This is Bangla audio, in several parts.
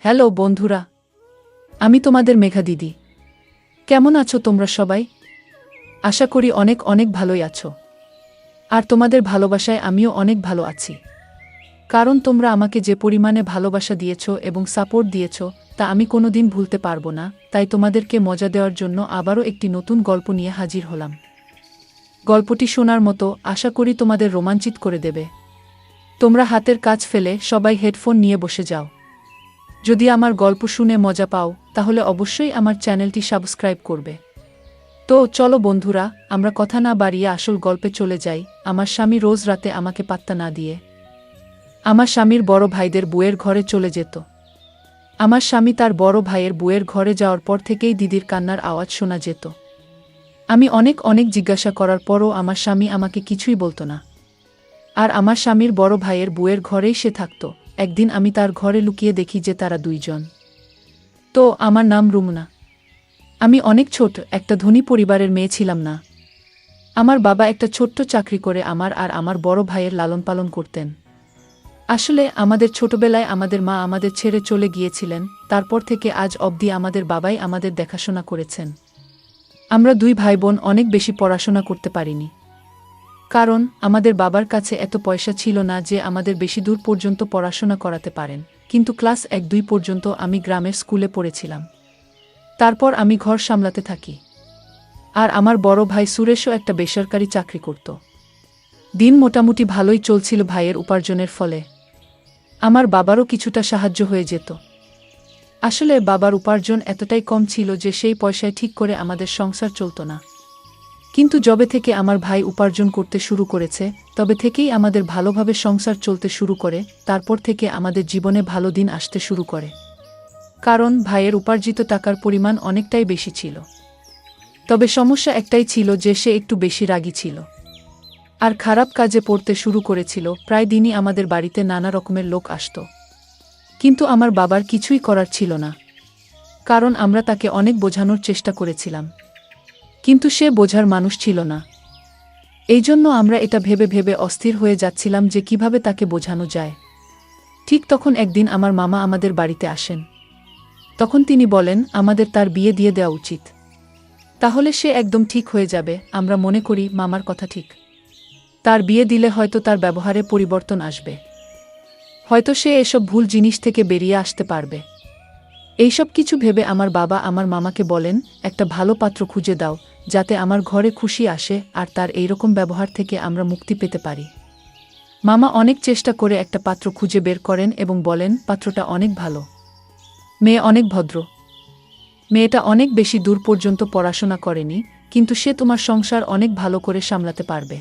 হ্যালো বন্ধুরা, আমি তোমাদের মেঘা দিদি। কেমন আছো তোমরা সবাই? আশা করি অনেক অনেক ভালোই আছো। আর তোমাদের ভালোবাসায় আমিও অনেক ভালো আছি। কারণ তোমরা আমাকে যে পরিমাণে ভালোবাসা দিয়েছো এবং সাপোর্ট দিয়েছো তা আমি কোনোদিন ভুলতে পারবো না। তাই তোমাদেরকে মজা দেওয়ার জন্য আবারও একটি নতুন গল্প নিয়ে হাজির হলাম। গল্পটি শোনার মতো, আশা করি তোমাদের রোমাঞ্চিত করে দেবে। তোমরা হাতের কাজ ফেলে সবাই হেডফোন নিয়ে বসে যাও। যদি আমার গল্প শুনে মজা পাও তাহলে অবশ্যই আমার চ্যানেলটি সাবস্ক্রাইব করবে। তো চলো বন্ধুরা, আমরা কথা না বাড়িয়ে আসল গল্পে চলে যাই। আমার স্বামী রোজ রাতে আমাকে পাত্তা না দিয়ে আমার স্বামীর বড় ভাইদের বুয়ের ঘরে চলে যেত। আমার স্বামী তার বড় ভাইয়ের বুয়ের ঘরে যাওয়ার পর থেকেই দিদির কান্নার আওয়াজ শোনা যেত। আমি অনেক অনেক জিজ্ঞাসা করার পরও আমার স্বামী আমাকে কিছুই বলতো না। আর আমার স্বামীর বড় ভাইয়ের বুয়ের ঘরেই সে থাকত। একদিন আমি তার ঘরে লুকিয়ে দেখি যে তারা দুইজন। তো আমার নাম রুমনা। আমি অনেক ছোট একটা ধনী পরিবারের মেয়ে ছিলাম না। আমার বাবা একটা ছোট্ট চাকরি করে আমার আর আমার বড় ভাইয়ের লালন পালন করতেন। আসলে আমাদের ছোটবেলায় আমাদের মা আমাদের ছেড়ে চলে গিয়েছিলেন। তারপর থেকে আজ অবধি আমাদের বাবাই আমাদের দেখাশোনা করেছেন। আমরা দুই ভাই বোন অনেক বেশি পড়াশোনা করতে পারিনি। কারণ আমাদের বাবার কাছে এত পয়সা ছিল না যে আমাদের বেশি দূর পর্যন্ত পড়াশোনা করাতে পারেন। কিন্তু ক্লাস 1-2 পর্যন্ত আমি গ্রামের স্কুলে পড়েছিলাম। তারপর আমি ঘর সামলাতে থাকি। আর আমার বড় ভাই সুরেশও একটা বেসরকারি চাকরি করত। দিন মোটামুটি ভালোই চলছিল ভাইয়ের উপার্জনের ফলে। আমার বাবারও কিছুটা সাহায্য হয়ে যেত। আসলে বাবার উপার্জন এতটাই কম ছিল যে সেই পয়সায় ঠিক করে আমাদের সংসার চলত না। কিন্তু যবে থেকে আমার ভাই উপার্জন করতে শুরু করেছে তবে থেকেই আমাদের ভালোভাবে সংসার চলতে শুরু করে। তারপর থেকে আমাদের জীবনে ভালো দিন আসতে শুরু করে। কারণ ভাইয়ের উপার্জিত টাকার পরিমাণ অনেকটাই বেশি ছিল। তবে সমস্যা একটাই ছিল যে সে একটু বেশি রাগী ছিল। আর খারাপ কাজে পড়তে শুরু করেছিল। প্রায় দিনই আমাদের বাড়িতে নানা রকমের লোক আসত। কিন্তু আমার বাবার কিছুই করার ছিল না। কারণ আমরা তাকে অনেক বোঝানোর চেষ্টা করেছিলাম। কিন্তু সে বোঝার মানুষ ছিল না। এই জন্য আমরা এটা ভেবে ভেবে অস্থির হয়ে যাচ্ছিলাম যে কিভাবে তাকে বোঝানো যায়। ঠিক তখন একদিন আমার মামা আমাদের বাড়িতে আসেন। তখন তিনি বলেন আমাদের তার বিয়ে দিয়ে দেওয়া উচিত। তাহলে সে একদম ঠিক হয়ে যাবে। আমরা মনে করি মামার কথা ঠিক। তার বিয়ে দিলে হয়তো তার ব্যবহারে পরিবর্তন আসবে। হয়তো সে এসব ভুল জিনিস থেকে বেরিয়ে আসতে পারবে। এইসব কিছু ভেবে আমার বাবা আমার মামাকে বলেন একটা ভালো পাত্র খুঁজে দাও যাতে আমার ঘরে খুশি আসে আর তার এইরকম ব্যবহার থেকে আমরা মুক্তি পেতে পারি। মামা অনেক চেষ্টা করে একটা পাত্র খুঁজে বের করেন এবং বলেন পাত্রটা অনেক ভালো। মেয়ে অনেক ভদ্র। মেয়েটা অনেক বেশি দূর পর্যন্ত পড়াশোনা করেনি, কিন্তু সে তোমার সংসার অনেক ভালো করে সামলাতে পারবে।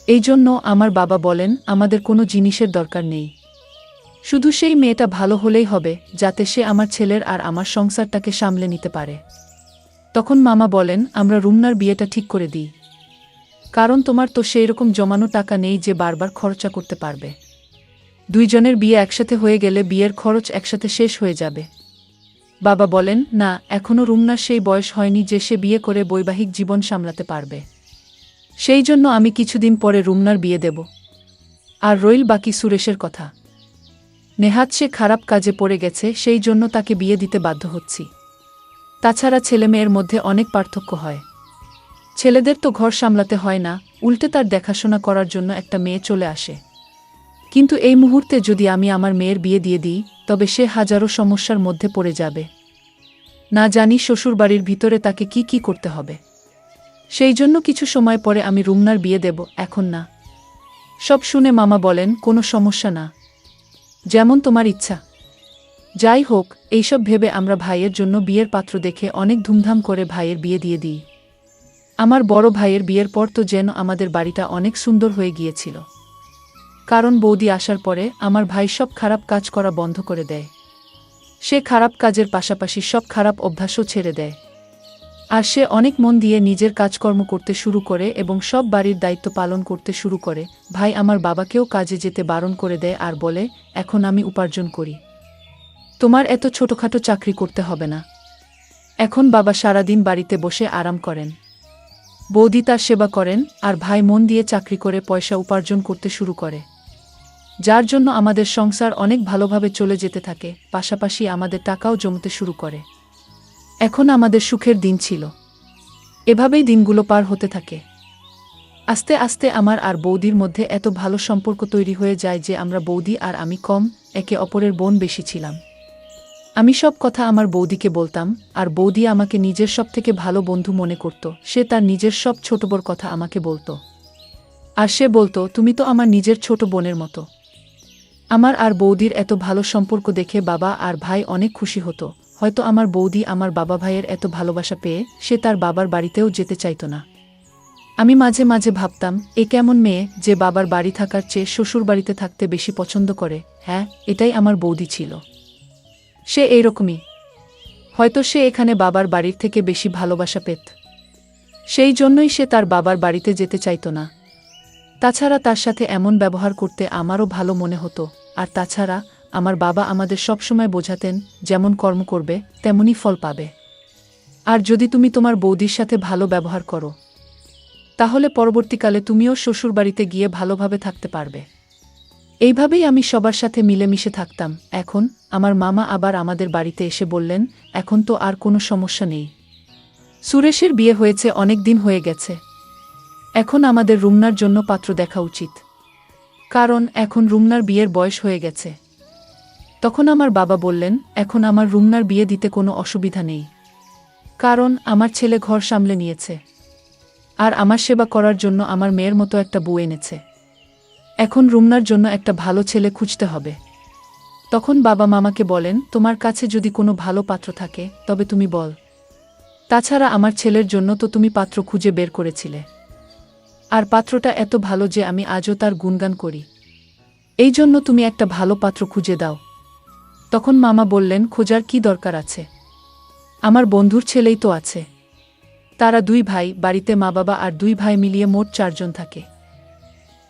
এই জন্য আমার বাবা বলেন আমাদের কোনো জিনিসের দরকার নেই। শুধু সেই মেয়েটা ভালো হলেই হবে যাতে সে আমার ছেলের আর আমার সংসারটাকে সামলে নিতে পারে। তখন মামা বলেন আমরা রুমনার বিয়েটা ঠিক করে দিই। কারণ তোমার তো সেই রকম জমানো টাকা নেই যে বারবার খরচা করতে পারবে। দুইজনের বিয়ে একসাথে হয়ে গেলে বিয়ের খরচ একসাথে শেষ হয়ে যাবে। বাবা বলেন না, এখনো রুমনার সেই বয়স হয়নি যে সে বিয়ে করে বৈবাহিক জীবন সামলাতে পারবে। সেই জন্য আমি কিছুদিন পরে রুমনার বিয়ে দেব। আর রইল বাকি সুরেশের কথা। নেহাত সে খারাপ কাজে পড়ে গেছে, সেই জন্য তাকে বিয়ে দিতে বাধ্য হচ্ছি। তাছাড়া ছেলে মেয়ের মধ্যে অনেক পার্থক্য হয়। ছেলেদের তো ঘর সামলাতে হয় না, উল্টে তার দেখাশোনা করার জন্য একটা মেয়ে চলে আসে। কিন্তু এই মুহূর্তে যদি আমি আমার মেয়ের বিয়ে দিয়ে দিই তবে সে হাজারো সমস্যার মধ্যে পড়ে যাবে। না জানি শ্বশুরবাড়ির ভিতরে তাকে কি কি করতে হবে। সেই জন্য কিছু সময় পরে আমি রুমনার বিয়ে দেব, এখন না। সব শুনে মামা বলেন কোনো সমস্যা না, যেমন তোমার ইচ্ছা। যাই হোক, এইসব ভেবে আমরা ভাইয়ের জন্য বিয়ের পাত্র দেখে অনেক ধুমধাম করে ভাইয়ের বিয়ে দিয়ে দিই। আমার বড় ভাইয়ের বিয়ের পর তো যেন আমাদের বাড়িটা অনেক সুন্দর হয়ে গিয়েছিল। কারণ বৌদি আসার পরে আমার ভাই সব খারাপ কাজ করা বন্ধ করে দেয়। সে খারাপ কাজের পাশাপাশি সব খারাপ অভ্যাসও ছেড়ে দেয়। আর সে অনেক মন দিয়ে নিজের কাজকর্ম করতে শুরু করে এবং সব বাড়ির দায়িত্ব পালন করতে শুরু করে। ভাই আমার বাবাকেও কাজে যেতে বারণ করে দেয় আর বলে এখন আমি উপার্জন করি, তোমার এত ছোটখাটো চাকরি করতে হবে না। এখন বাবা সারাদিন বাড়িতে বসে আরাম করেন, বৌদি তার সেবা করেন আর ভাই মন দিয়ে চাকরি করে পয়সা উপার্জন করতে শুরু করে। যার জন্য আমাদের সংসার অনেক ভালোভাবে চলে যেতে থাকে, পাশাপাশি আমাদের টাকাও জমতে শুরু করে। এখন আমাদের সুখের দিন ছিল। এভাবেই দিনগুলো পার হতে থাকে। আস্তে আস্তে আমার আর বৌদির মধ্যে এত ভালো সম্পর্ক তৈরি হয়ে যায় যে আমরা বৌদি আর আমি কম, একে অপরের বোন বেশি ছিলাম। আমি সব কথা আমার বৌদিকে বলতাম, আর বৌদি আমাকে নিজের সবথেকে ভালো বন্ধু মনে করত। সে তার নিজের সব ছোট বড় কথা আমাকে বলতো। আর সে বলতো, তুমি তো আমার নিজের ছোট বোনের মতো। আমার আর বৌদির এত ভালো সম্পর্ক দেখে বাবা আর ভাই অনেক খুশি হতো। হয়তো আমার বৌদি আমার বাবা ভাইয়ের এত ভালোবাসা পেয়ে সে তার বাবার বাড়িতেও যেতে চাইত না। আমি মাঝে মাঝে ভাবতাম, এ কেমন মেয়ে যে বাবার বাড়ি থাকার চেয়ে শ্বশুর বাড়িতে থাকতে বেশি পছন্দ করে। হ্যাঁ, এটাই আমার বৌদি ছিল। সে এইরকমই। হয়তো সে এখানে বাবার বাড়ির থেকে বেশি ভালোবাসা পেত। সেই জন্যই সে তার বাবার বাড়িতে যেতে চাইত না। তাছাড়া তার সাথে এমন ব্যবহার করতে আমারও ভালো মনে হতো। আর তাছাড়া আমার বাবা আমাদের সবসময় বোঝাতেন, যেমন কর্ম করবে তেমনই ফল পাবে। আর যদি তুমি তোমার বৌদির সাথে ভালো ব্যবহার করো, তাহলে পরবর্তীকালে তুমিও শ্বশুরবাড়িতে গিয়ে ভালোভাবে থাকতে পারবে। এইভাবেই আমি সবার সাথে মিলেমিশে থাকতাম। এখন আমার মামা আবার আমাদের বাড়িতে এসে বললেন, এখন তো আর কোনো সমস্যা নেই। সুরেশের বিয়ে হয়েছে, অনেক দিন হয়ে গেছে। এখন আমাদের রুমনার জন্য পাত্র দেখা উচিত, কারণ এখন রুমনার বিয়ের বয়স হয়ে গেছে। তখন আমার বাবা বললেন, এখন আমার রুমনার বিয়ে দিতে কোনো অসুবিধা নেই, কারণ আমার ছেলে ঘর সামলে নিয়েছে, আর আমার সেবা করার জন্য আমার মেয়ের মতো একটা বউ এনেছে। এখন রুমনার জন্য একটা ভালো ছেলে খুঁজতে হবে। তখন বাবা মামাকে বলেন, তোমার কাছে যদি কোনো ভালো পাত্র থাকে তবে তুমি বল। তাছাড়া আমার ছেলের জন্য তো তুমি পাত্র খুঁজে বের করেছিলে, আর পাত্রটা এত ভালো যে আমি আজও তার গুণগান করি। এই জন্য তুমি একটা ভালো পাত্র খুঁজে দাও। তখন মামা বললেন, খোঁজার কি দরকার আছে? আমার বন্ধুর ছেলেই তো আছে। তারা দুই ভাই, বাড়িতে মা বাবা আর দুই ভাই মিলিয়ে মোট 4 জন থাকে।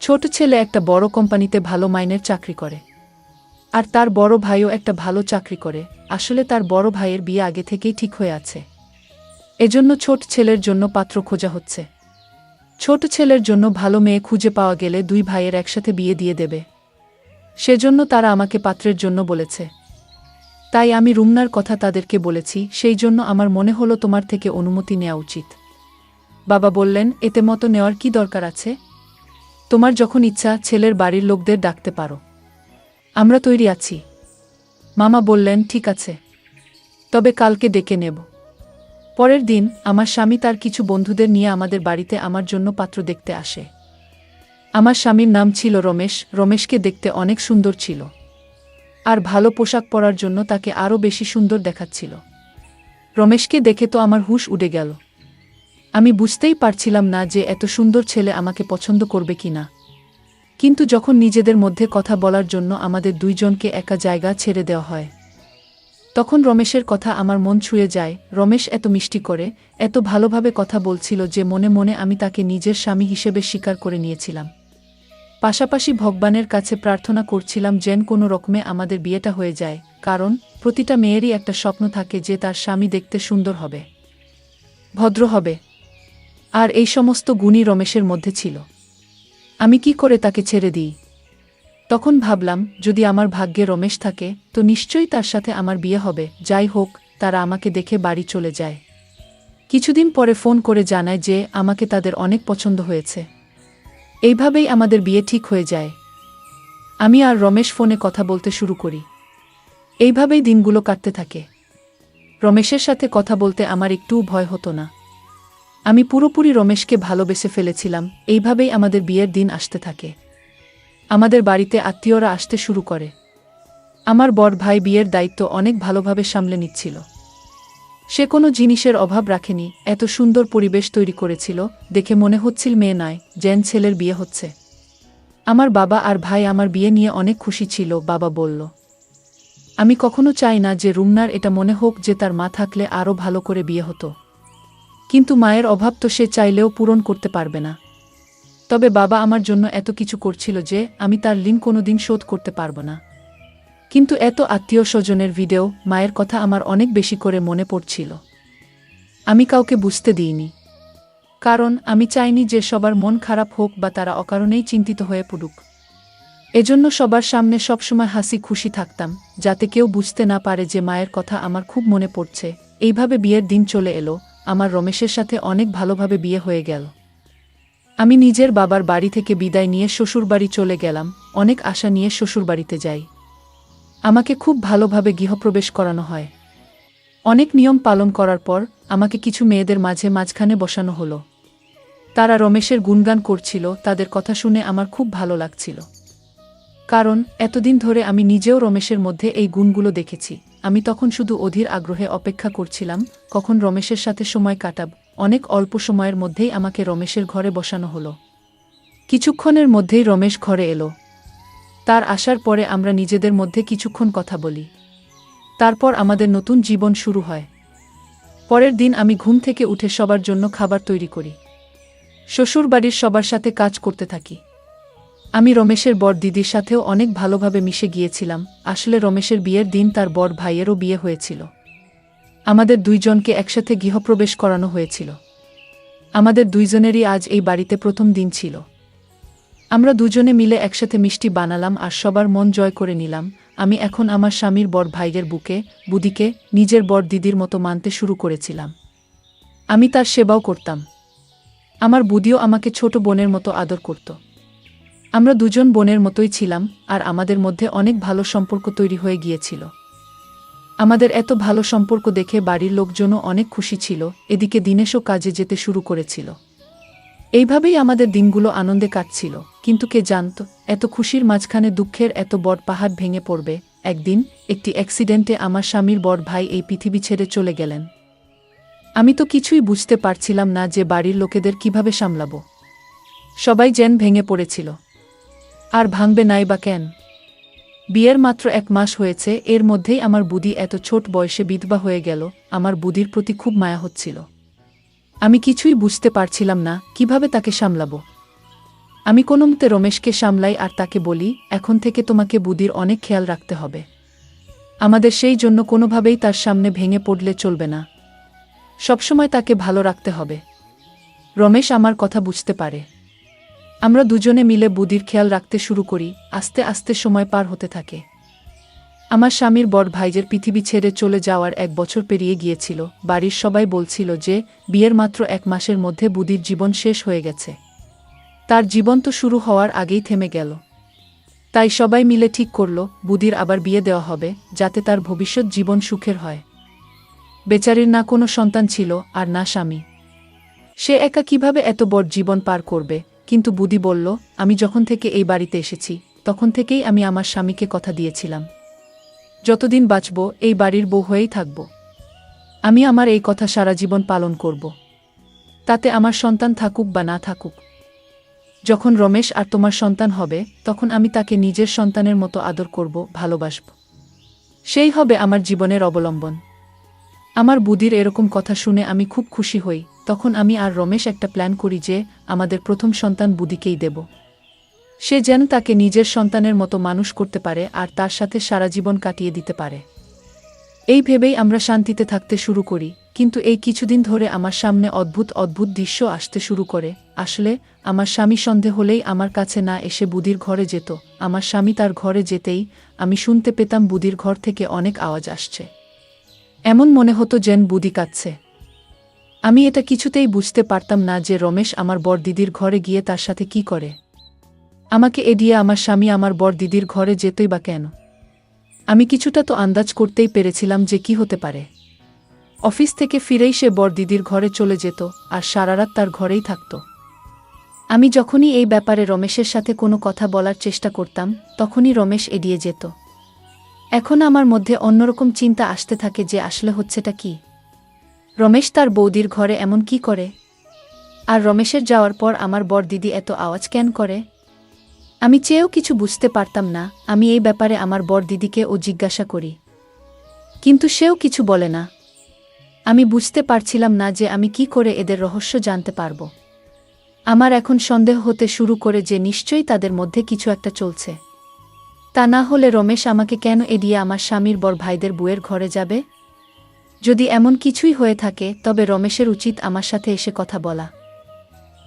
ছোট ছেলে একটা বড় কোম্পানিতে ভালো মাইনের চাকরি করে, আর তার বড় ভাইও একটা ভালো চাকরি করে। আসলে তার বড় ভাইয়ের বিয়ে আগে থেকেই ঠিক হয়ে আছে। এজন্য ছোট ছেলের জন্য পাত্র খোঁজা হচ্ছে। ছোট ছেলের জন্য ভালো মেয়ে খুঁজে পাওয়া গেলে দুই ভাইয়ের একসাথে বিয়ে দিয়ে দেবে। সেজন্য তারা আমাকে পাত্রের জন্য বলেছে। তাই আমি রুমনার কথা তাদেরকে বলেছি। সেই জন্য আমার মনে হলো তোমার থেকে অনুমতি নেওয়া উচিত। বাবা বললেন, এতে মতো নেওয়ার কি দরকার আছে? তোমার যখন ইচ্ছা ছেলের বাড়ির লোকদের ডাকতে পারো, আমরা তৈরি আছি। মামা বললেন, ঠিক আছে, তবে কালকে ডেকে নেব। পরের দিন আমার স্বামী তার কিছু বন্ধুদের নিয়ে আমাদের বাড়িতে আমার জন্য পাত্র দেখতে আসে। আমার স্বামীর নাম ছিল রমেশ। রমেশকে দেখতে অনেক সুন্দর ছিল, আর ভালো পোশাক পরার জন্য তাকে আরও বেশি সুন্দর দেখাচ্ছিল। রমেশকে দেখে তো আমার হুঁশ উড়ে গেল। আমি বুঝতেই পারছিলাম না যে এত সুন্দর ছেলে আমাকে পছন্দ করবে কি না। কিন্তু যখন নিজেদের মধ্যে কথা বলার জন্য আমাদের দুইজনকে একা জায়গা ছেড়ে দেওয়া হয়, তখন রমেশের কথা আমার মন ছুঁয়ে যায়। রমেশ এত মিষ্টি করে, এত ভালোভাবে কথা বলছিল যে মনে মনে আমি তাকে নিজের স্বামী হিসেবে স্বীকার করে নিয়েছিলাম। পাশাপাশি ভগবানের কাছে প্রার্থনা করছিলাম যেন কোনো রকমে আমাদের বিয়েটা হয়ে যায়, কারণ প্রতিটা মেয়েরই একটা স্বপ্ন থাকে যে তার স্বামী দেখতে সুন্দর হবে, ভদ্র হবে। আর এই সমস্ত গুণই রমেশের মধ্যে ছিল। আমি কি করে তাকে ছেড়ে দিই? তখন ভাবলাম, যদি আমার ভাগ্যে রমেশ থাকে তো নিশ্চয়ই তার সাথে আমার বিয়ে হবে। যাই হোক, তারা আমাকে দেখে বাড়ি চলে যায়। কিছুদিন পরে ফোন করে জানায় যে আমাকে তাদের অনেক পছন্দ হয়েছে। এইভাবেই আমাদের বিয়ে ঠিক হয়ে যায়। আমি আর রমেশ ফোনে কথা বলতে শুরু করি। এইভাবেই দিনগুলো কাটতে থাকে। রমেশের সাথে কথা বলতে আমার একটুও ভয় হতো না। আমি পুরোপুরি রমেশকে ভালোবেসে ফেলেছিলাম। এইভাবেই আমাদের বিয়ের দিন আসতে থাকে। আমাদের বাড়িতে আত্মীয়রা আসতে শুরু করে। আমার বড় ভাই বিয়ের দায়িত্ব অনেক ভালোভাবে সামলে নিচ্ছিল। সে কোনো জিনিসের অভাব রাখেনি, এত সুন্দর পরিবেশ তৈরি করেছিল, দেখে মনে হচ্ছিল মেয়ে নয় যেন ছেলের বিয়ে হচ্ছে। আমার বাবা আর ভাই আমার বিয়ে নিয়ে অনেক খুশি ছিল। বাবা বলল, আমি কখনো চাই না যে রুমনার এটা মনে হোক যে তার মা থাকলে আরও ভালো করে বিয়ে হতো। কিন্তু মায়ের অভাব তো সে চাইলেও পূরণ করতে পারবে না। তবে বাবা আমার জন্য এত কিছু করছিল যে আমি তার ঋণ কোনোদিন শোধ করতে পারব না। কিন্তু এত আত্মীয় স্বজনের ভিডিও, মায়ের কথা আমার অনেক বেশি করে মনে পড়ছিল। আমি কাউকে বুঝতে দিইনি, কারণ আমি চাইনি যে সবার মন খারাপ হোক বা তারা অকারণেই চিন্তিত হয়ে পড়ুক। এজন্য সবার সামনে সবসময় হাসি খুশি থাকতাম, যাতে কেউ বুঝতে না পারে যে মায়ের কথা আমার খুব মনে পড়ছে। এইভাবে বিয়ের দিন চলে এলো, আমার রমেশের সাথে অনেক ভালোভাবে বিয়ে হয়ে গেল। আমি নিজের বাবার বাড়ি থেকে বিদায় নিয়ে শ্বশুরবাড়ি চলে গেলাম, অনেক আশা নিয়ে শ্বশুরবাড়িতে যাই। আমাকে খুব ভালোভাবে গৃহপ্রবেশ করানো হয়। অনেক নিয়ম পালন করার পর আমাকে কিছু মেয়েদের মাঝখানে বসানো হলো। তারা রমেশের গুণগান করছিল, তাদের কথা শুনে আমার খুব ভালো লাগছিল। কারণ এতদিন ধরে আমি নিজেও রমেশের মধ্যে এই গুণগুলো দেখেছি। আমি তখন শুধু অধীর আগ্রহে অপেক্ষা করছিলাম কখন রমেশের সাথে সময় কাটাব। অনেক অল্প সময়ের মধ্যেই আমাকে রমেশের ঘরে বসানো হলো। কিছুক্ষণের মধ্যেই রমেশ ঘরে এলো। তার আসার পরে আমরা নিজেদের মধ্যে কিছুক্ষণ কথা বলি। তারপর আমাদের নতুন জীবন শুরু হয়। পরের দিন আমি ঘুম থেকে উঠে সবার জন্য খাবার তৈরি করি। শ্বশুরবাড়ির সবার সাথে কাজ করতে থাকি। আমি রমেশের বড় দিদির সাথেও অনেক ভালোভাবে মিশে গিয়েছিলাম। আসলে রমেশের বিয়ের দিন তার বড় ভাইয়েরও বিয়ে হয়েছিল। আমাদের দুইজনকে একসাথে গৃহপ্রবেশ করানো হয়েছিল। আমাদের দুইজনেরই আজ এই বাড়িতে প্রথম দিন ছিল। আমরা দুজনে মিলে একসাথে মিষ্টি বানালাম আর সবার মন জয় করে নিলাম। আমি এখন আমার স্বামীর বড় ভাইয়ের বুদিকে নিজের বড় দিদির মতো মানতে শুরু করেছিলাম। আমি তার সেবাও করতাম। আমার বুদিও আমাকে ছোট বোনের মতো আদর করত। আমরা দুজন বোনের মতোই ছিলাম, আর আমাদের মধ্যে অনেক ভালো সম্পর্ক তৈরি হয়ে গিয়েছিল। আমাদের এত ভালো সম্পর্ক দেখে বাড়ির লোকজনও অনেক খুশি ছিল। এদিকে দিনেশও কাজে যেতে শুরু করেছিল। এইভাবেই আমাদের দিনগুলো আনন্দে কাটছিল। কিন্তু কে জানত, এত খুশির মাঝখানে দুঃখের এত বড় পাহাড় ভেঙে পড়বে। একদিন একটি অ্যাক্সিডেন্টে আমার স্বামীর বড় ভাই এই পৃথিবী ছেড়ে চলে গেলেন। আমি তো কিছুই বুঝতে পারছিলাম না যে বাড়ির লোকেদের কিভাবে সামলাব। সবাই যেন ভেঙে পড়েছিল। আর ভাঙবে নাই বা কেন? বিয়ের মাত্র 1 মাস হয়েছে, এর মধ্যেই আমার বুদি এত ছোট বয়সে বিধবা হয়ে গেল। আমার বুদির প্রতি খুব মায়া হচ্ছিল। আমি কিছুই বুঝতে পারছিলাম না কিভাবে তাকে সামলাব। আমি কোনোমতে রমেশকে সামলাই আর তাকে বলি, এখন থেকে তোমাকে বুদির অনেক খেয়াল রাখতে হবে। আমাদের সেই জন্য কোনোভাবেই তার সামনে ভেঙে পড়লে চলবে না। সবসময় তাকে ভালো রাখতে হবে। রমেশ আমার কথা বুঝতে পারে। আমরা দুজনে মিলে বুদির খেয়াল রাখতে শুরু করি। আস্তে আস্তে সময় পার হতে থাকে। আমার স্বামীর বড় ভাইয়ের পৃথিবী ছেড়ে চলে যাওয়ার 1 বছর পেরিয়ে গিয়েছিল। বাড়ির সবাই বলছিল যে বিয়ের মাত্র 1 মাসের মধ্যে বুদির জীবন শেষ হয়ে গেছে। তার জীবন তো শুরু হওয়ার আগেই থেমে গেল। তাই সবাই মিলে ঠিক করল বুদির আবার বিয়ে দেওয়া হবে, যাতে তার ভবিষ্যৎ জীবন সুখের হয়। বেচারির না কোনো সন্তান ছিল আর না স্বামী। সে একা কিভাবে এত বড় জীবন পার করবে? কিন্তু বুদি বলল, আমি যখন থেকে এই বাড়িতে এসেছি তখন থেকেই আমি আমার স্বামীকে কথা দিয়েছিলাম, যতদিন বাঁচব এই বাড়ির বউ হয়েই থাকব। আমি আমার এই কথা সারা জীবন পালন করব। তাতে আমার সন্তান থাকুক বা না থাকুক। যখন রমেশ আর তোমার সন্তান হবে তখন আমি তাকে নিজের সন্তানের মতো আদর করব, ভালোবাসব। সেই হবে আমার জীবনের অবলম্বন। আমার বুদির এরকম কথা শুনে আমি খুব খুশি হই। তখন আমি আর রমেশ একটা প্ল্যান করি যে আমাদের প্রথম সন্তান বুদিকেই দেব। সে যেন তাকে নিজের সন্তানের মতো মানুষ করতে পারে আর তার সাথে সারা জীবন কাটিয়ে দিতে পারে। এই ভেবেই আমরা শান্তিতে থাকতে শুরু করি। কিন্তু এই কিছুদিন ধরে আমার সামনে অদ্ভুত অদ্ভুত দৃশ্য আসতে শুরু করে। আসলে আমার স্বামী সন্ধে হলেই আমার কাছে না এসে বুদির ঘরে যেত। আমার স্বামী তার ঘরে যেতেই আমি শুনতে পেতাম বুদির ঘর থেকে অনেক আওয়াজ আসছে। এমন মনে হতো যেন বুদি কাঁদছে। আমি এটা কিছুতেই বুঝতে পারতাম না যে রমেশ আমার বড় দিদির ঘরে গিয়ে তার সাথে কি করে। আমাকে এড়িয়ে আমার স্বামী আমার বড় দিদির ঘরে যেতই বা কেন? আমি কিছুটা তো আন্দাজ করতেই পেরেছিলাম যে কি হতে পারে। অফিস থেকে ফিরেই সে বড় দিদির ঘরে চলে যেত আর সারারাত তার ঘরেই থাকত। আমি যখনই এই ব্যাপারে রমেশের সাথে কোনো কথা বলার চেষ্টা করতাম তখনই রমেশ এড়িয়ে যেত। এখন আমার মধ্যে অন্যরকম চিন্তা আসতে থাকে যে আসলে হচ্ছেটা কি। রমেশ তার বৌদির ঘরে এমন কি করে? আর রমেশের যাওয়ার পর আমার বড় দিদি এত আওয়াজ কেন করে? আমি চেয়েও কিছু বুঝতে পারতাম না। আমি এই ব্যাপারে আমার বড় দিদিকে জিজ্ঞাসা করি, কিন্তু সেও কিছু বলে না। আমি বুঝতে পারছিলাম না যে আমি কি করে এদের রহস্য জানতে পারব। আমার এখন সন্দেহ হতে শুরু করে যে নিশ্চয়ই তাদের মধ্যে কিছু একটা চলছে। তা না হলে রমেশ আমাকে কেন এড়িয়ে আমার স্বামীর বড় ভাইদের বউয়ের ঘরে যাবে? যদি এমন কিছুই হয়ে থাকে তবে রমেশের উচিত আমার সাথে এসে কথা বলা।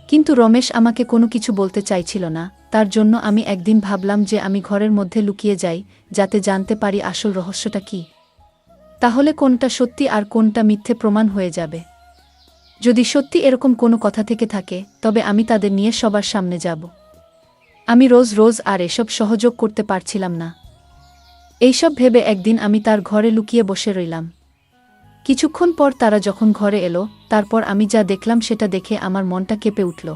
কিন্তু রমেশ আমাকে কোনো কিছু বলতে চাইছিল না। তার জন্য আমি একদিন ভাবলাম যে আমি ঘরের মধ্যে লুকিয়ে যাই, যাতে জানতে পারি আসল রহস্যটা কি। তাহলে কোনটা সত্যি আর কোনটা মিথ্যে প্রমাণ হয়ে যাবে। যদি সত্যি এরকম কোনো কথা থেকে থাকে, তবে আমি তাদের নিয়ে সবার সামনে যাব। আমি রোজ রোজ আর এসব সহযোগ করতে পারছিলাম না। এইসব ভেবে একদিন আমি তার ঘরে লুকিয়ে বসে রইলাম। কিছুক্ষণ পর তারা যখন ঘরে এলো, তারপর আমি যা দেখলাম সেটা দেখে আমার মনটা কেঁপে উঠল।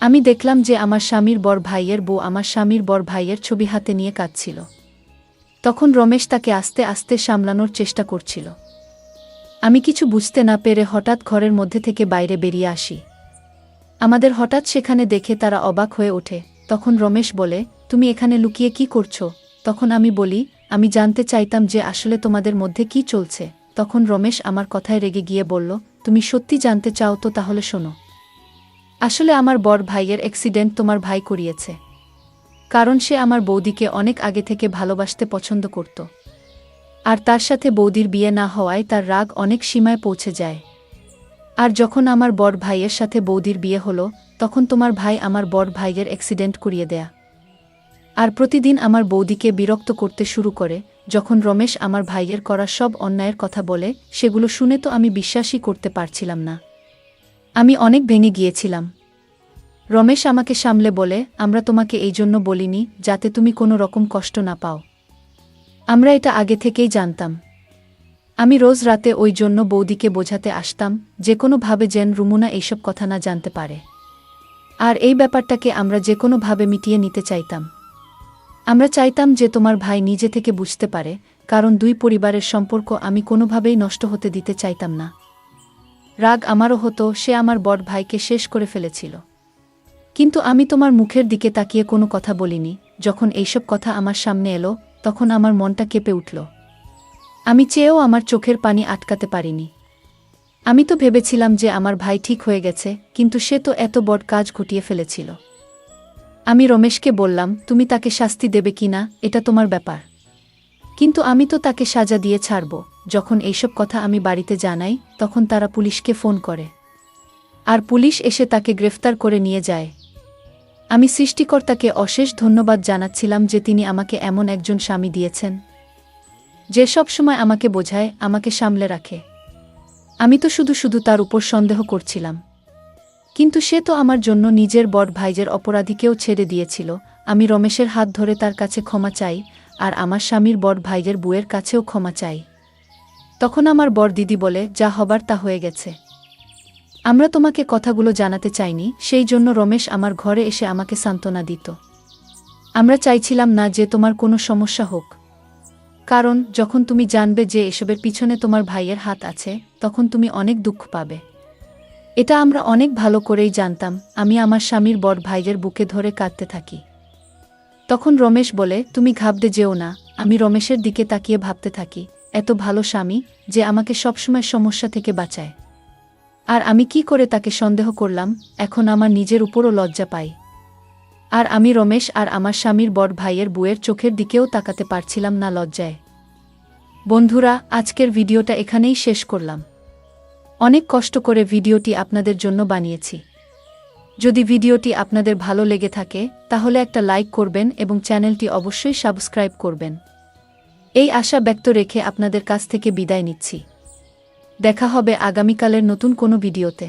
আমি দেখলাম যে আমার স্বামীর বড় ভাইয়ের বউ আমার স্বামীর বড় ভাইয়ের ছবি হাতে নিয়ে কাঁদছিল। তখন রমেশ তাকে আস্তে আস্তে সামলানোর চেষ্টা করছিল। আমি কিছু বুঝতে না পেরে হঠাৎ ঘরের মধ্যে থেকে বাইরে বেরিয়ে আসি। আমাদের হঠাৎ সেখানে দেখে তারা অবাক হয়ে ওঠে। তখন রমেশ বলে, তুমি এখানে লুকিয়ে কি করছো? তখন আমি বলি, আমি জানতে চাইতাম যে আসলে তোমাদের মধ্যে কি চলছে। তখন রমেশ আমার কথায় রেগে গিয়ে বলল, তুমি সত্যি জানতে চাও তো তাহলে শোনো। আসলে আমার বড় ভাইয়ের অ্যাক্সিডেন্ট তোমার ভাই করিয়েছে। কারণ সে আমার বৌদিকে অনেক আগে থেকে ভালোবাসতে পছন্দ করত। আর তার সাথে বৌদির বিয়ে না হওয়ায় তার রাগ অনেক সীমায় পৌঁছে যায়। আর যখন আমার বড় ভাইয়ের সাথে বৌদির বিয়ে হলো, তখন তোমার ভাই আমার বড় ভাইয়ের অ্যাক্সিডেন্ট করিয়ে দেয়া। আর প্রতিদিন আমার বৌদিকে বিরক্ত করতে শুরু করে। যখন রমেশ আমার ভাইয়ের করা সব অন্যায়ের কথা বলে, সেগুলো শুনে তো আমি বিশ্বাসই করতে পারছিলাম না। আমি অনেক ভেঙে গিয়েছিলাম। রমেশ আমাকে সামলে বলে, আমরা তোমাকে এই জন্য বলিনি যাতে তুমি কোনো রকম কষ্ট না পাও। আমরা এটা আগে থেকেই জানতাম। আমি রোজ রাতে ওই জন্য বৌদিকে বোঝাতে আসতাম, যে কোনোভাবে যেন রুমুনা এইসব কথা না জানতে পারে। আর এই ব্যাপারটাকে আমরা যে কোনোভাবে মিটিয়ে নিতে চাইতাম। আমরা চাইতাম যে তোমার ভাই নিজে থেকে বুঝতে পারে, কারণ দুই পরিবারের সম্পর্ক আমি কোনোভাবেই নষ্ট হতে দিতে চাইতাম না। রাগ আমারও হতো, সে আমার বড় ভাইকে শেষ করে ফেলেছিল। কিন্তু আমি তোমার মুখের দিকে তাকিয়ে কোনো কথা বলিনি। যখন এইসব কথা আমার সামনে এলো, তখন আমার মনটা কেঁপে উঠল। আমি চেয়েও আমার চোখের পানি আটকাতে পারিনি। আমি তো ভেবেছিলাম যে আমার ভাই ঠিক হয়ে গেছে, কিন্তু সে তো এত বড় কাজ ঘটিয়ে ফেলেছিল। আমি রমেশকে বললাম, তুমি তাকে শাস্তি দেবে কিনা এটা তোমার ব্যাপার, কিন্তু আমি তো তাকে সাজা দিয়ে ছাড়ব। যখন এইসব কথা আমি বাড়িতে জানাই, তখন তারা পুলিশকে ফোন করে। আর পুলিশ এসে তাকে গ্রেফতার করে নিয়ে যায়। আমি সৃষ্টিকর্তাকে অশেষ ধন্যবাদ জানাচ্ছিলাম যে তিনি আমাকে এমন একজন স্বামী দিয়েছেন, যে সব সময় আমাকে বোঝায়, আমাকে সামলে রাখে। আমি তো শুধু শুধু তার উপর সন্দেহ করছিলাম। কিন্তু সে তো আমার জন্য নিজের বড় ভাইয়ের অপরাধীকেও ছেড়ে দিয়েছিল। আমি রমেশের হাত ধরে তার কাছে ক্ষমা চাই, আর আমার স্বামীর বড় ভাইয়ের বউয়ের কাছেও ক্ষমা চাই। তখন আমার বড় দিদি বলে, যা হবার তা হয়ে গেছে। আমরা তোমাকে কথাগুলো জানাতে চাইনি, সেই জন্য রমেশ আমার ঘরে এসে আমাকে সান্ত্বনা দিত। আমরা চাইছিলাম না যে তোমার কোনো সমস্যা হোক, কারণ যখন তুমি জানবে যে এসবের পিছনে তোমার ভাইয়ের হাত আছে, তখন তুমি অনেক দুঃখ পাবে। এটা আমরা অনেক ভালো করেই জানতাম। আমি আমার স্বামীর বড় ভাইয়ের বুকে ধরে কাঁদতে থাকি। তখন রমেশ বলে, তুমি ঘাবড়ে যেও না। আমি রমেশের দিকে তাকিয়ে ভাবতে থাকি, এত ভালো স্বামী যে আমাকে সবসময় সমস্যা থেকে বাঁচায়। আর আমি কি করে তাকে সন্দেহ করলাম, এখন আমার নিজের উপরও লজ্জা পাই। আর আমি রমেশ আর আমার স্বামীর বড় ভাইয়ের বউয়ের চোখের দিকেও তাকাতে পারছিলাম না লজ্জায়। বন্ধুরা, আজকের ভিডিওটা এখানেই শেষ করলাম। অনেক কষ্ট করে ভিডিওটি আপনাদের জন্য বানিয়েছি। যদি ভিডিওটি আপনাদের ভালো লেগে থাকে, তাহলে একটা লাইক করবেন এবং চ্যানেলটি অবশ্যই সাবস্ক্রাইব করবেন। এই আশা ব্যক্ত রেখে আপনাদের কাছ থেকে বিদায় নিচ্ছি। দেখা হবে আগামীকালের নতুন কোনো ভিডিওতে।